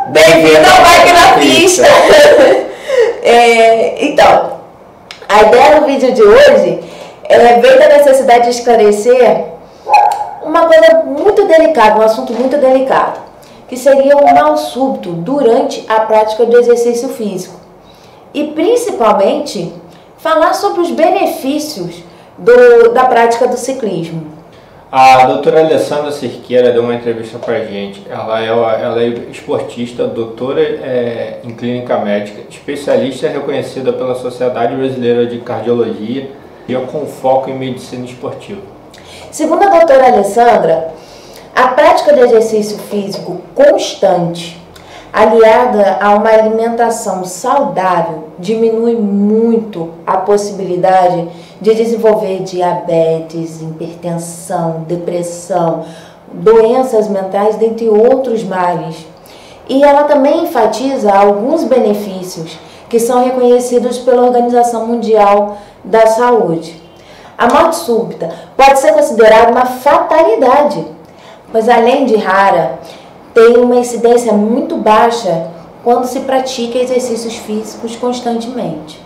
Bem-vindo ao Bike na Pista! Então, a ideia do vídeo de hoje veio da necessidade de esclarecer uma coisa muito delicada, um assunto muito delicado, que seria o mal súbito durante a prática do exercício físico. E principalmente, falar sobre os benefícios da prática do ciclismo. A doutora Alessandra Cerqueira deu uma entrevista pra gente. Ela é esportista, doutora em clínica médica, especialista reconhecida pela Sociedade Brasileira de Cardiologia e com foco em medicina esportiva. Segundo a doutora Alessandra, a prática de exercício físico constante, aliada a uma alimentação saudável, diminui muito a possibilidade de desenvolver diabetes, hipertensão, depressão, doenças mentais, dentre outros males. E ela também enfatiza alguns benefícios que são reconhecidos pela Organização Mundial da Saúde. A morte súbita pode ser considerada uma fatalidade, pois além de rara, tem uma incidência muito baixa quando se pratica exercícios físicos constantemente.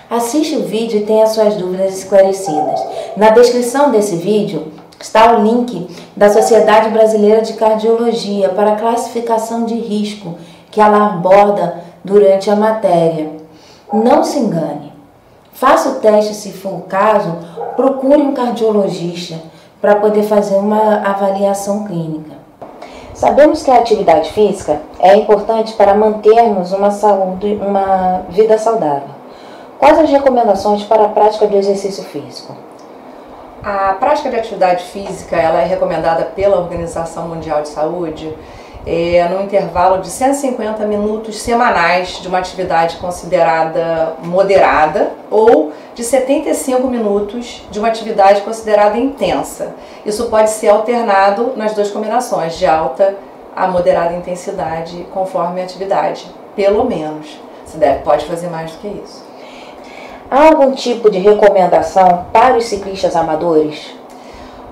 Assiste o vídeo e tenha suas dúvidas esclarecidas. Na descrição desse vídeo está o link da Sociedade Brasileira de Cardiologia para a classificação de risco que ela aborda durante a matéria. Não se engane. Faça o teste se for o caso, procure um cardiologista para poder fazer uma avaliação clínica. Sabemos que a atividade física é importante para mantermos uma vida saudável. Quais as recomendações para a prática do exercício físico? A prática de atividade física ela é recomendada pela Organização Mundial de Saúde no intervalo de 150 minutos semanais de uma atividade considerada moderada ou de 75 minutos de uma atividade considerada intensa. Isso pode ser alternado nas duas combinações, de alta a moderada intensidade, conforme a atividade, pelo menos. Pode fazer mais do que isso. Há algum tipo de recomendação para os ciclistas amadores?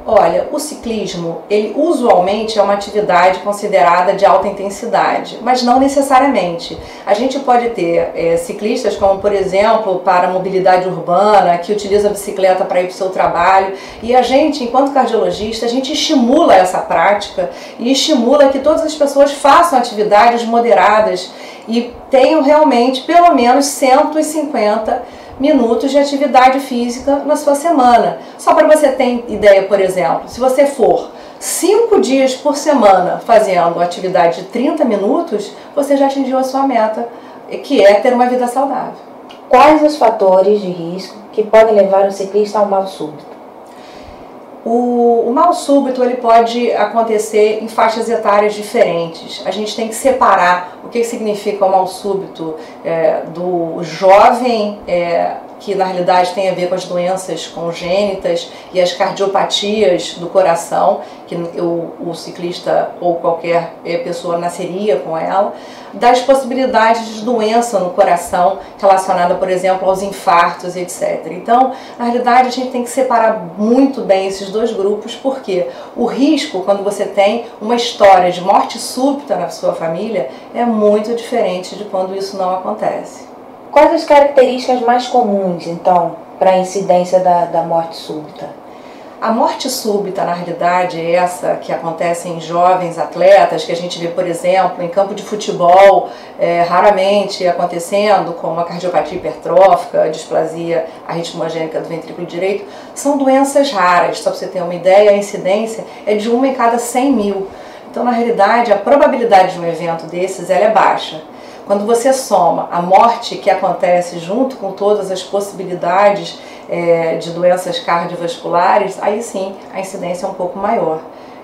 Olha, o ciclismo, ele usualmente é uma atividade considerada de alta intensidade, mas não necessariamente. A gente pode ter ciclistas como, por exemplo, para a mobilidade urbana, que utilizam a bicicleta para ir para o seu trabalho, e a gente, enquanto cardiologista, a gente estimula essa prática e estimula que todas as pessoas façam atividades moderadas e tenham realmente pelo menos 150 minutos de atividade física na sua semana. Só para você ter ideia, por exemplo, se você for 5 dias por semana fazendo atividade de 30 minutos, você já atingiu a sua meta, que é ter uma vida saudável. Quais os fatores de risco que podem levar o ciclista ao mal súbito? O mal súbito ele pode acontecer em faixas etárias diferentes. A gente tem que separar o que significa o mal súbito do jovem, que na realidade tem a ver com as doenças congênitas e as cardiopatias do coração, que o ciclista ou qualquer pessoa nasceria com ela, das possibilidades de doença no coração relacionada, por exemplo, aos infartos, etc. Então, na realidade, a gente tem que separar muito bem esses dois grupos, porque o risco, quando você tem uma história de morte súbita na sua família, é muito diferente de quando isso não acontece. Quais as características mais comuns, então, para a incidência da morte súbita? A morte súbita, na realidade, é essa que acontece em jovens atletas, que a gente vê, por exemplo, em campo de futebol, raramente acontecendo, como a cardiopatia hipertrófica, a displasia arritmogênica do ventrículo direito, são doenças raras. Só para você ter uma ideia, a incidência é de 1 em cada 100 mil. Então, na realidade, a probabilidade de um evento desses ela é baixa. Quando você soma a morte que acontece junto com todas as possibilidades de doenças cardiovasculares, aí sim a incidência é um pouco maior.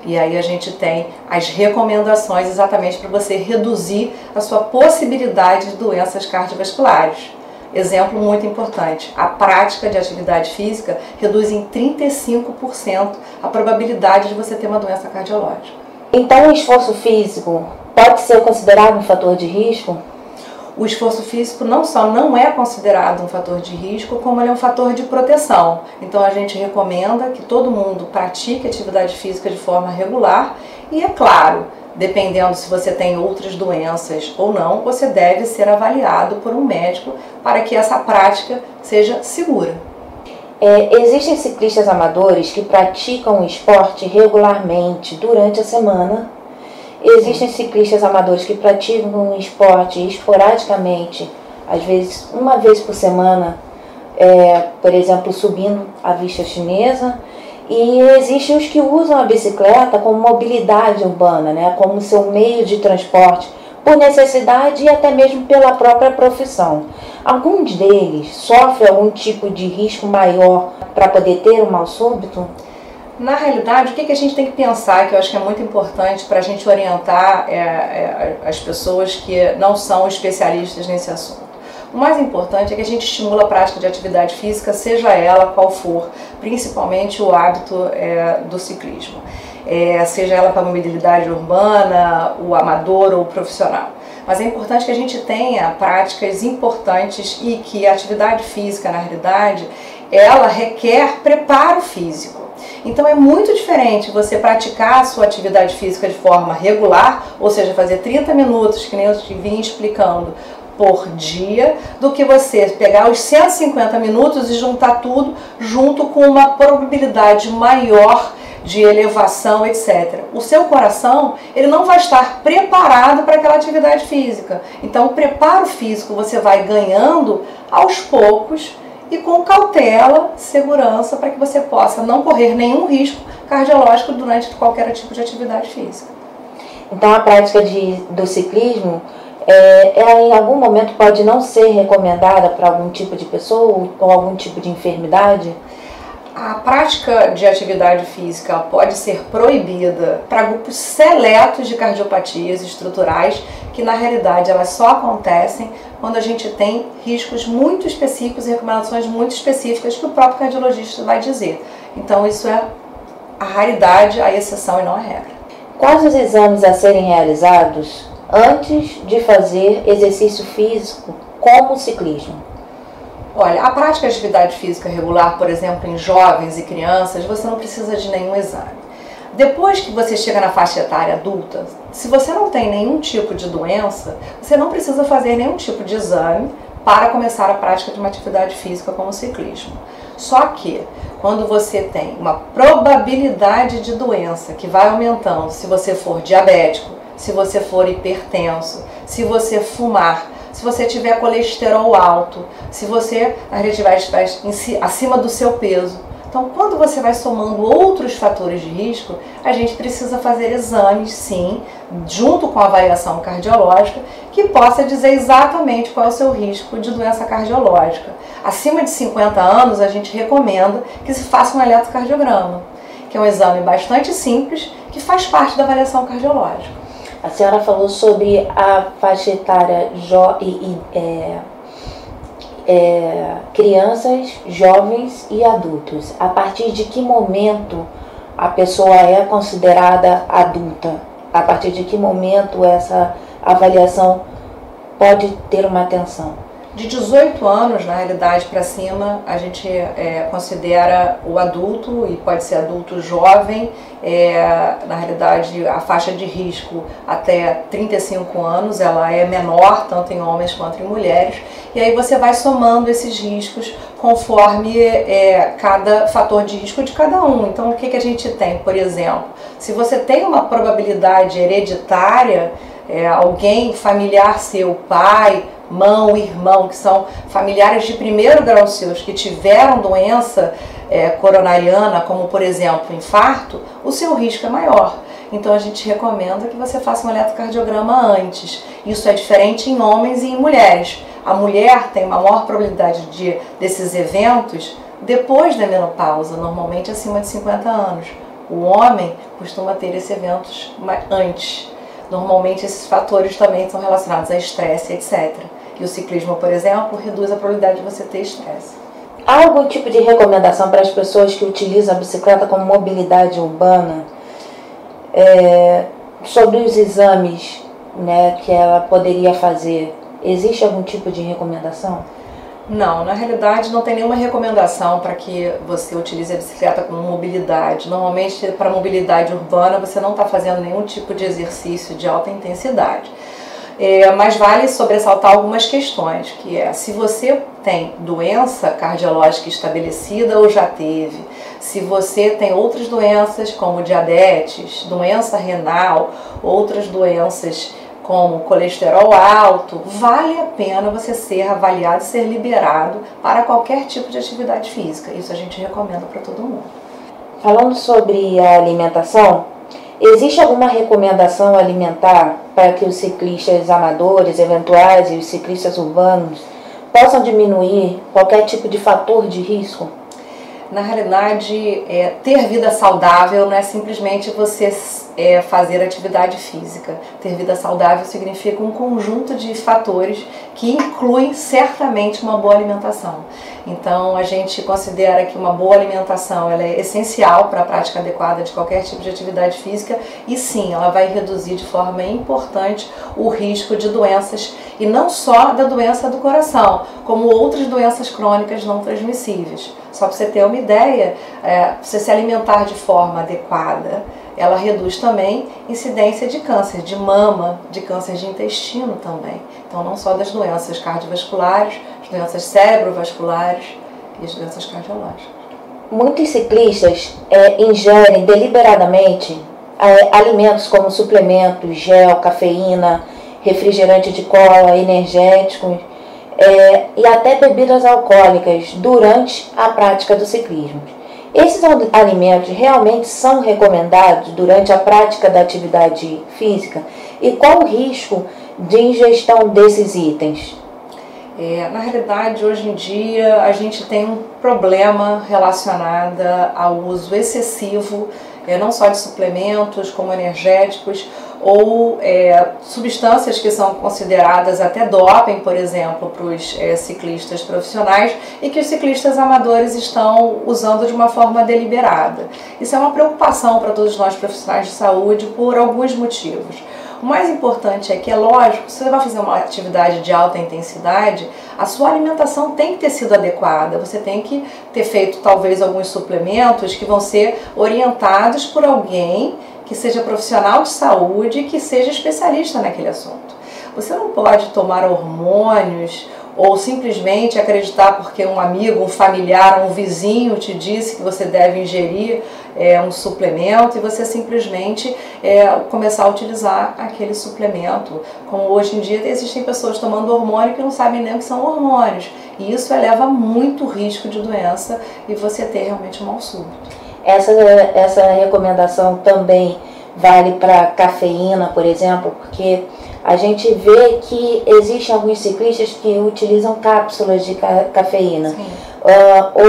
E aí a gente tem as recomendações exatamente para você reduzir a sua possibilidade de doenças cardiovasculares. Exemplo muito importante, a prática de atividade física reduz em 35% a probabilidade de você ter uma doença cardiológica. Então o esforço físico pode ser considerado um fator de risco? O esforço físico não só não é considerado um fator de risco, como ele é um fator de proteção. Então a gente recomenda que todo mundo pratique atividade física de forma regular e, é claro, dependendo se você tem outras doenças ou não, você deve ser avaliado por um médico para que essa prática seja segura. Existem ciclistas amadores que praticam o esporte regularmente durante a semana. Existem ciclistas amadores que praticam o esporte esporadicamente, às vezes uma vez por semana, por exemplo, subindo a vista chinesa. E existem os que usam a bicicleta como mobilidade urbana, né, como seu meio de transporte, por necessidade e até mesmo pela própria profissão. Alguns deles sofrem algum tipo de risco maior para poder ter um mal súbito? Na realidade, o que a gente tem que pensar, que eu acho que é muito importante para a gente orientar as pessoas que não são especialistas nesse assunto. O mais importante é que a gente estimula a prática de atividade física, seja ela qual for, principalmente o hábito do ciclismo. Seja ela para a mobilidade urbana, o amador ou o profissional. Mas é importante que a gente tenha práticas importantes e que a atividade física, na realidade, ela requer preparo físico. Então é muito diferente você praticar a sua atividade física de forma regular, ou seja, fazer 30 minutos, que nem eu vim explicando, por dia, do que você pegar os 150 minutos e juntar tudo junto com uma probabilidade maior de elevação, etc. O seu coração, ele não vai estar preparado para aquela atividade física. Então o preparo físico você vai ganhando aos poucos e com cautela, segurança, para que você possa não correr nenhum risco cardiológico durante qualquer tipo de atividade física. Então a prática do ciclismo, ela em algum momento pode não ser recomendada para algum tipo de pessoa ou algum tipo de enfermidade? A prática de atividade física pode ser proibida para grupos seletos de cardiopatias estruturais, que na realidade elas só acontecem quando a gente tem riscos muito específicos e recomendações muito específicas que o próprio cardiologista vai dizer. Então isso é a raridade, a exceção e não a regra. Quais os exames a serem realizados antes de fazer exercício físico como o ciclismo? Olha, a prática de atividade física regular, por exemplo, em jovens e crianças, você não precisa de nenhum exame. Depois que você chega na faixa etária adulta, se você não tem nenhum tipo de doença, você não precisa fazer nenhum tipo de exame para começar a prática de uma atividade física como o ciclismo. Só que, quando você tem uma probabilidade de doença que vai aumentando, se você for diabético, se você for hipertenso, se você fumar, se você tiver colesterol alto, se você estiver acima do seu peso. Então, quando você vai somando outros fatores de risco, a gente precisa fazer exames, sim, junto com a avaliação cardiológica, que possa dizer exatamente qual é o seu risco de doença cardiológica. Acima de 50 anos, a gente recomenda que se faça um eletrocardiograma, que é um exame bastante simples, que faz parte da avaliação cardiológica. A senhora falou sobre a faixa etária crianças, jovens e adultos. A partir de que momento a pessoa é considerada adulta? A partir de que momento essa avaliação pode ter uma atenção? De 18 anos, na realidade, para cima, a gente considera o adulto, e pode ser adulto jovem, na realidade, a faixa de risco até 35 anos, ela é menor, tanto em homens quanto em mulheres, e aí você vai somando esses riscos conforme cada fator de risco de cada um. Então, o que a gente tem? Por exemplo, se você tem uma probabilidade hereditária, alguém familiar seu, pai, mão, irmão, que são familiares de primeiro grau seus, que tiveram doença coronariana, como por exemplo infarto, o seu risco é maior. Então a gente recomenda que você faça um eletrocardiograma antes. Isso é diferente em homens e em mulheres. A mulher tem uma maior probabilidade desses eventos depois da menopausa, normalmente acima de 50 anos. O homem costuma ter esses eventos antes. Normalmente esses fatores também são relacionados a estresse, etc. E o ciclismo, por exemplo, reduz a probabilidade de você ter estresse. Há algum tipo de recomendação para as pessoas que utilizam a bicicleta como mobilidade urbana? Sobre os exames, né, que ela poderia fazer, existe algum tipo de recomendação? Não, na realidade não tem nenhuma recomendação para que você utilize a bicicleta como mobilidade. Normalmente, para mobilidade urbana, você não está fazendo nenhum tipo de exercício de alta intensidade. Mas vale sobressaltar algumas questões, que é se você tem doença cardiológica estabelecida ou já teve, se você tem outras doenças como diabetes, doença renal, outras doenças como colesterol alto, vale a pena você ser avaliado e ser liberado para qualquer tipo de atividade física. Isso a gente recomenda para todo mundo. Falando sobre a alimentação, existe alguma recomendação alimentar para que os ciclistas amadores, eventuais e os ciclistas urbanos possam diminuir qualquer tipo de fator de risco? Na realidade, ter vida saudável não é simplesmente você fazer atividade física. Ter vida saudável significa um conjunto de fatores que incluem certamente uma boa alimentação. Então, a gente considera que uma boa alimentação ela é essencial para a prática adequada de qualquer tipo de atividade física e sim, ela vai reduzir de forma importante o risco de doenças e não só da doença do coração, como outras doenças crônicas não transmissíveis. Só para você ter uma ideia, você se alimentar de forma adequada, ela reduz também incidência de câncer de mama, de câncer de intestino também. Então, não só das doenças cardiovasculares, as doenças cerebrovasculares e as doenças cardiológicas. Muitos ciclistas ingerem deliberadamente alimentos como suplementos, gel, cafeína, refrigerante de cola, energéticos e até bebidas alcoólicas durante a prática do ciclismo. Esses alimentos realmente são recomendados durante a prática da atividade física? E qual o risco de ingestão desses itens? Na realidade, hoje em dia, a gente tem um problema relacionado ao uso excessivo, não só de suplementos, como energéticos, ou substâncias que são consideradas até doping, por exemplo, para os ciclistas profissionais e que os ciclistas amadores estão usando de uma forma deliberada. Isso é uma preocupação para todos nós profissionais de saúde por alguns motivos. O mais importante é que, é lógico, se você vai fazer uma atividade de alta intensidade, a sua alimentação tem que ter sido adequada. Você tem que ter feito, talvez, alguns suplementos que vão ser orientados por alguém que seja profissional de saúde e que seja especialista naquele assunto. Você não pode tomar hormônios ou simplesmente acreditar porque um amigo, um familiar, um vizinho te disse que você deve ingerir um suplemento e você simplesmente começar a utilizar aquele suplemento. Como hoje em dia existem pessoas tomando hormônio que não sabem nem o que são hormônios. E isso eleva muito o risco de doença e você ter realmente um mal súbito. Essa recomendação também vale para cafeína, por exemplo, porque a gente vê que existem alguns ciclistas que utilizam cápsulas de cafeína.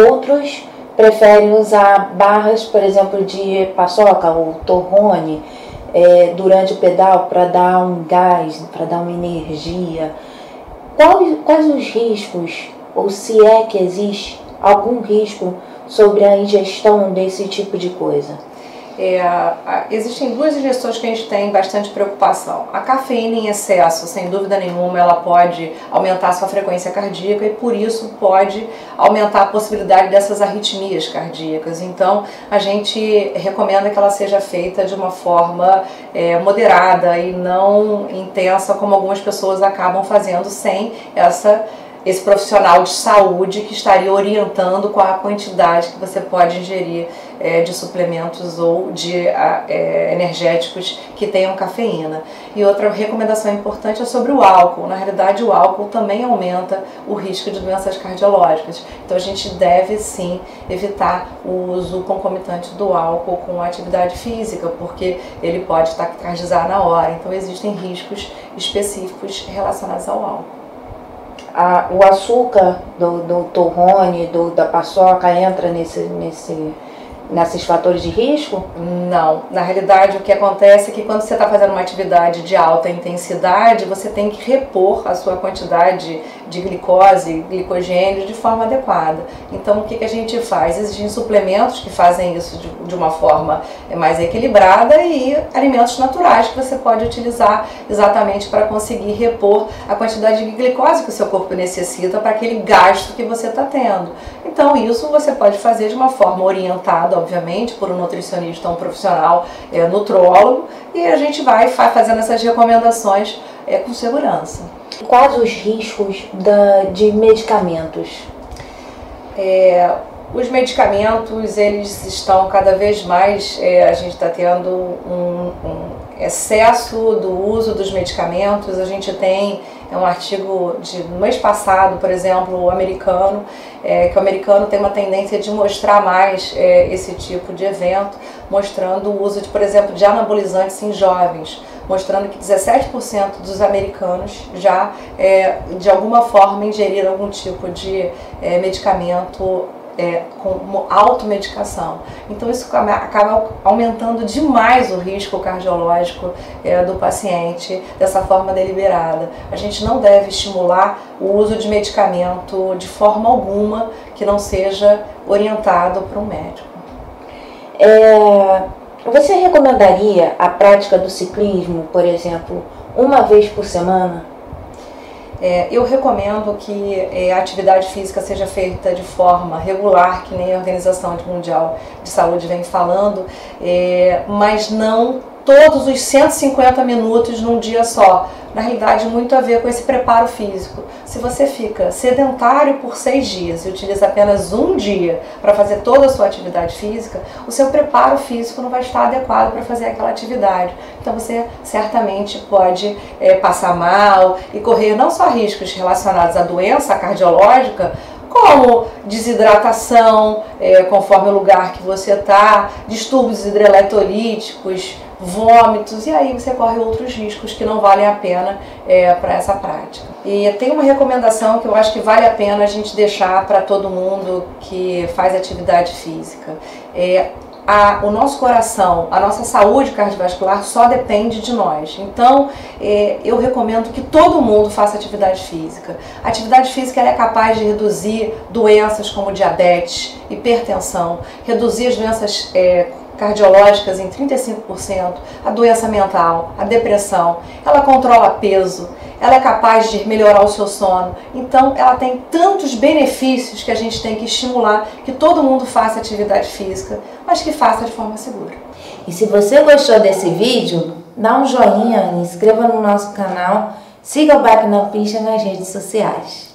Outros preferem usar barras, por exemplo, de paçoca ou torrone durante o pedal para dar um gás, para dar uma energia. Quais os riscos, ou se é que existe algum risco sobre a ingestão desse tipo de coisa? Existem duas ingestões que a gente tem bastante preocupação. A cafeína em excesso, sem dúvida nenhuma, ela pode aumentar a sua frequência cardíaca e por isso pode aumentar a possibilidade dessas arritmias cardíacas. Então, a gente recomenda que ela seja feita de uma forma moderada e não intensa, como algumas pessoas acabam fazendo sem esse profissional de saúde que estaria orientando qual a quantidade que você pode ingerir de suplementos ou de energéticos que tenham cafeína. E outra recomendação importante é sobre o álcool. Na realidade, o álcool também aumenta o risco de doenças cardiológicas. Então, a gente deve sim evitar o uso concomitante do álcool com a atividade física, porque ele pode taquicardizar na hora. Então, existem riscos específicos relacionados ao álcool. O açúcar do torrone, da paçoca entra nesse nesses fatores de risco? Não, na realidade o que acontece é que quando você está fazendo uma atividade de alta intensidade, você tem que repor a sua quantidade de glicose, glicogênio de forma adequada. Então o que a gente faz? Existem suplementos que fazem isso de uma forma mais equilibrada e alimentos naturais que você pode utilizar exatamente para conseguir repor a quantidade de glicose que o seu corpo necessita para aquele gasto que você está tendo. Então isso você pode fazer de uma forma orientada, obviamente, por um nutricionista, um profissional nutrólogo, e a gente vai fazendo essas recomendações com segurança. Quais os riscos de medicamentos? Os medicamentos, eles estão cada vez mais, a gente está tendo um excesso do uso dos medicamentos. A gente tem um artigo no mês passado, por exemplo, o americano, que o americano tem uma tendência de mostrar mais esse tipo de evento, mostrando o uso, por exemplo, de anabolizantes em jovens, mostrando que 17% dos americanos já, de alguma forma, ingeriram algum tipo de medicamento com automedicação. Então isso acaba aumentando demais o risco cardiológico do paciente dessa forma deliberada. A gente não deve estimular o uso de medicamento de forma alguma que não seja orientado por um médico. Você recomendaria a prática do ciclismo, por exemplo, uma vez por semana? Eu recomendo que a atividade física seja feita de forma regular, que nem a Organização Mundial de Saúde vem falando, mas não todos os 150 minutos num dia só. Na realidade, muito a ver com esse preparo físico. Se você fica sedentário por 6 dias e utiliza apenas um dia para fazer toda a sua atividade física, o seu preparo físico não vai estar adequado para fazer aquela atividade. Então você certamente pode passar mal e correr não só riscos relacionados à doença cardiológica, como desidratação, conforme o lugar que você está, distúrbios hidroeletrolíticos, vômitos, e aí você corre outros riscos que não valem a pena para essa prática. E tem uma recomendação que eu acho que vale a pena a gente deixar para todo mundo que faz atividade física. O nosso coração, a nossa saúde cardiovascular só depende de nós. Então, eu recomendo que todo mundo faça atividade física. A atividade física é capaz de reduzir doenças como diabetes, hipertensão, reduzir as doenças cardiológicas em 35%, a doença mental, a depressão, ela controla peso, ela é capaz de melhorar o seu sono. Então ela tem tantos benefícios que a gente tem que estimular que todo mundo faça atividade física, mas que faça de forma segura. E se você gostou desse vídeo, dá um joinha, inscreva no nosso canal, siga o Bike na Pista nas redes sociais.